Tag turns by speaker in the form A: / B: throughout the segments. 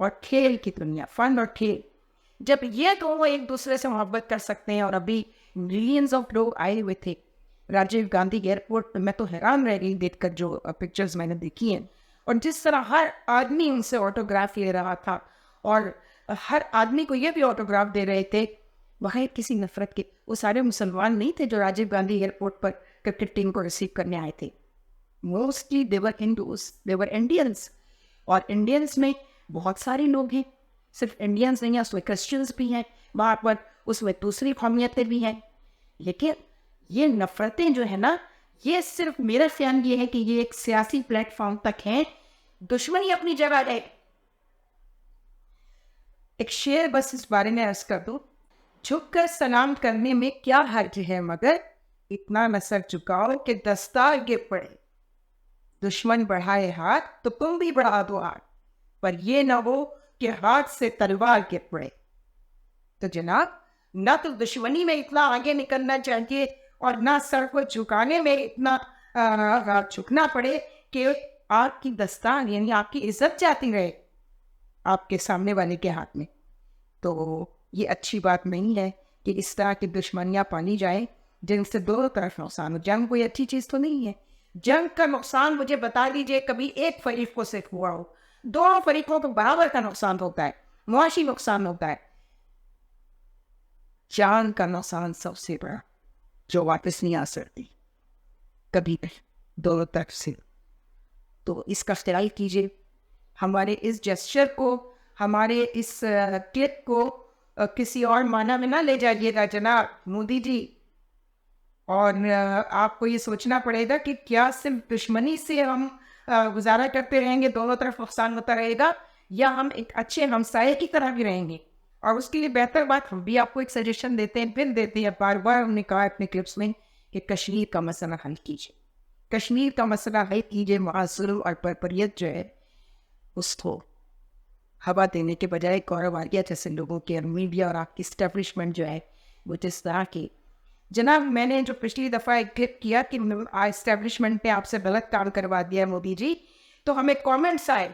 A: اور کھیل کی دنیا، فن اور کھیل، جب یہ دونوں ایک دوسرے سے محبت کر سکتے ہیں. اور ابھی ملینز آف لوگ آئے ہوئے تھے راجیو گاندھی ایئرپورٹ پہ. میں تو حیران رہ گئی دیکھ کر جو پکچرز میں نے دیکھی ہیں، اور جس طرح ہر آدمی ان سے آٹوگراف لے رہا تھا اور ہر آدمی کو یہ بھی آٹوگراف دے رہے تھے بغیر کسی نفرت کے. وہ سارے مسلمان نہیں تھے جو راجیو گاندھی ایئرپورٹ پر کرکٹ ٹیم کو ریسیو کرنے آئے تھے. موسٹلی دیور ہندوز، دیور انڈینس. اور انڈینس میں بہت سارے لوگ ہیں، صرف انڈینس نہیں ہیں، اس میں کرسچنس بھی ہیں وہاں پر، اس میں دوسری قومیتیں بھی ہیں. لیکن یہ نفرتیں جو ہے نا، یہ صرف میرا خیال یہ ہے کہ یہ ایک سیاسی پلیٹ فارم تک ہیں. دشمنی اپنی جگہ ہے. ایک شعر بس اس بارے میں عرض کر دوں، جھک کر سلام کرنے میں کیا حرج ہے، مگر اتنا نہ سر جھکاؤ کہ دستار گر پڑے. دشمن بڑھائے ہاتھ تو تم بھی بڑھا دو ہاتھ، پر یہ نہ ہو کہ ہاتھ سے تلوار گر پڑے. تو جناب، نہ تو دشمنی میں اتنا آگے نکلنا چاہیے اور نہ سر کو جھکانے میں اتنا جھکنا پڑے کہ آپ کی دستان یعنی آپ کی عزت جاتی رہے آپ کے سامنے والے کے ہاتھ میں. تو یہ اچھی بات نہیں ہے کہ اس طرح کی دشمنیاں پانی جائیں جن سے دونوں طرف نقصان ہو. جنگ کوئی اچھی چیز تو نہیں ہے. جنگ کا نقصان مجھے بتا دیجئے کبھی ایک فریق کو صرف ہوا ہو. دونوں فریقوں کو برابر کا نقصان ہوتا ہے، معاشی نقصان ہوتا ہے. جان کا نقصان سب سے بڑا جو واپس نہیں آ سکتی کبھی دونوں طرف سے. تو اس کا خیال کیجیے. ہمارے اس جسچر کو، ہمارے اس کلپ کو کسی اور معنی میں نہ لے جائیے گا جناب مودی جی. اور آپ کو یہ سوچنا پڑے گا کہ کیا صرف دشمنی سے ہم گزارا کرتے رہیں گے، دونوں طرف نقصان ہوتا رہے گا، یا ہم ایک اچھے ہمسائے کی طرح بھی رہیں گے. اور اس کے لیے بہتر بات ہم بھی آپ کو ایک سجیشن دیتے ہیں، پھر دیتے ہیں. بار بار ہم نے کہا اپنے کلپس میں کہ کشمیر کا مسئلہ حل کیجیے، کشمیر کا مسئلہ حل کیجیے. ظلم اور بربریت جو ہے اس کو ہوا دینے کے بجائے گورو آریہ جیسے لوگوں کے، میڈیا اور آپ کی اسٹیبلشمنٹ جو ہے وہ جس طرح کی. جناب، میں نے جو پچھلی دفعہ ایک کلپ کیا کہ اسٹیبلشمنٹ نے آپ سے غلط کام کروا دیا مودی جی، تو ہمیں کامنٹس آئے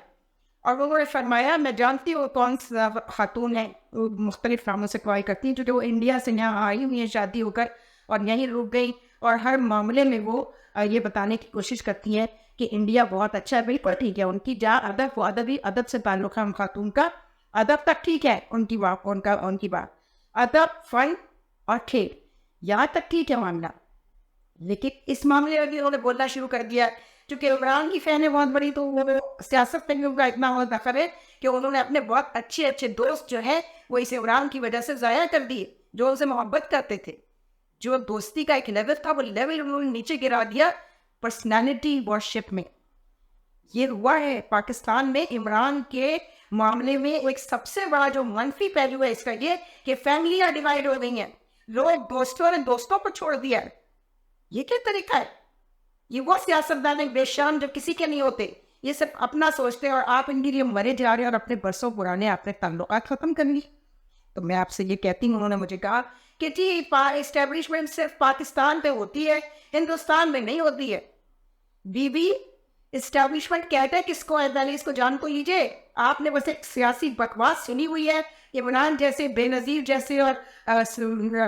A: اور انہوں نے فرمایا، میں جانتی ہوں کون سا خاتون ہے، وہ مختلف کاموں سے کوائی کرتی ہیں، کیونکہ وہ انڈیا سے یہاں آئی ہوئی ہیں شادی ہو کر اور یہیں رک گئی، اور ہر معاملے میں وہ یہ بتانے کی کوشش کرتی ہیں کہ انڈیا بہت اچھا ہے. بالکل ٹھیک ہے، ان کی جہاں ادب، وہ ادبی ادب سے تعلق ہے ان خاتون کا، ادب تک ٹھیک ہے ان کی بات، ادب، فن اور کھیل یہاں تک ٹھیک ہے معاملہ. لیکن اس معاملے میں بھی انہوں نے بولنا شروع کر دیا چونکہ عمران کی فین ہے بہت بڑی، تو وہ سیاست میں بھی ان کا اتنا بہت دخل ہے کہ انہوں نے اپنے بہت اچھے اچھے دوست جو ہیں وہ اس عمران کی وجہ سے ضائع کر دیے، جو ان سے محبت کرتے تھے. جو دوستی کا ایک لیول تھا وہ لیول انہوں نے نیچے گرا دیا پرسنالٹی ورشپ میں. یہ ہوا ہے پاکستان میں. عمران کے معاملے میں ایک سب سے بڑا جو منفی پہلو ہے اس کا یہ کہ فیملیاں ڈیوائڈ ہو گئی ہیں، لوگ دوستوں نے دوستوں کو چھوڑ دیا. یہ کیا طریقہ ہے؟ یہ وہ سیاستدان ہیں بے شان جو کسی کے نہیں ہوتے، یہ صرف اپنا سوچتے ہیں، اور آپ ان کے لیے مرے جا رہے ہیں اور اپنے برسوں پرانے اپنے تعلقات ختم کر لیے. تو میں آپ سے یہ کہتی ہوں، انہوں نے مجھے کہا کہ جی اسٹیبلشمنٹ صرف پاکستان پہ ہوتی ہے، ہندوستان میں نہیں ہوتی ہے. بی بی اسٹیبلشمنٹ کہتے ہیں کس کو ہے؟ پہلے اس کو جان کو لیجیے. آپ نے بس ایک سیاسی بکواس سنی ہوئی ہے. عمران جیسے، بے نظیر جیسے، اور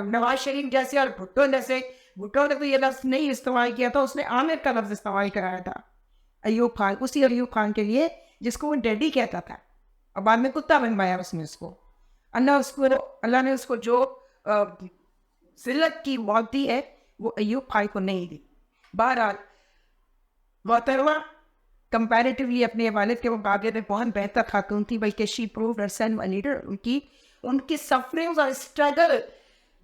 A: نواز شریف جیسے، اور بھٹو جیسے. بھٹو نے تو یہ لفظ نہیں استعمال کیا تھا، اس نے عامر کا لفظ استعمال کرایا تھا ایوب خان، اسی ایوب خان کے لیے جس کو وہ ڈیڈی کہتا تھا، اور بعد میں کتا بنوایا اس نے اس کو. اللہ نے اس کو جو ذلت کی موت دی ہے وہ ایوب خان کو نہیں دی. بہرحال محترمہ کمپیریٹیولی اپنے والد کے مقابلے میں بہت بہتر خاتون تھی، بلکہ شی پرووڈ ہرسیلف اے لیڈر. ان کی سفرنگز اور اسٹرگل،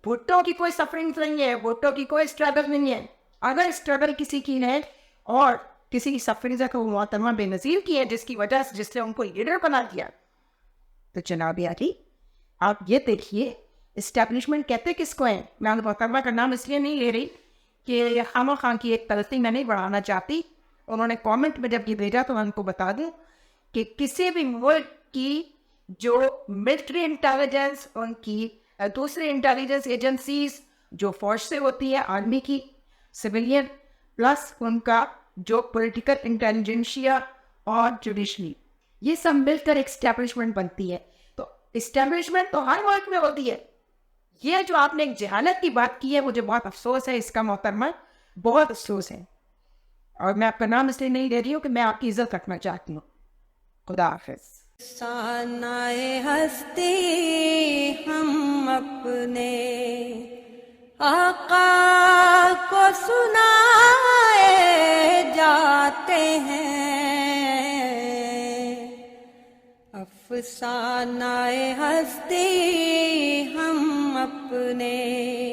A: بھٹو کی کوئی سفرنگز نہیں ہے، بھٹو کی کوئی اسٹرگل نہیں ہے. اگر اسٹرگل کسی کی ہے اور کسی کی سفرنگز ہے تو وہ محترمہ بے نظیر کی ہے، جس کی وجہ سے، جس نے ان کو لیڈر بنا دیا. تو جناب عالی، آپ یہ دیکھیے اسٹیبلشمنٹ کہتے کس کو ہیں. میں محترمہ کا نام اس لیے نہیں لے رہی کہ خامہ خان کی ایک تلخی میں نہیں بڑھانا چاہتی. انہوں نے کامنٹ میں جب یہ بھیجا تو میں ان کو بتا دوں کہ کسی بھی ملک کی جو ملٹری انٹیلیجنس، ان کی دوسری انٹیلیجنس ایجنسیز جو فوج سے ہوتی ہے، آرمی کی، سویلین، پلس ان کا جو پولیٹیکل انٹیلیجنشیا اور جوڈیشری، یہ سب مل کر ایک اسٹیبلشمنٹ بنتی ہے. تو اسٹیبلشمنٹ تو ہر ملک میں ہوتی ہے. یہ جو آپ نے ایک جہالت کی بات کی ہے مجھے بہت افسوس ہے اس کا محترمہ, بہت افسوس ہے. اور میں آپ کا نام اس لیے نہیں لے رہی ہوں کہ میں آپ کی عزت رکھنا چاہتی ہوں. خدا حافظ.
B: افسانۂ ہستی ہم اپنے آقا کو سنائے جاتے ہیں. افسانۂ ہستی ہم اپنے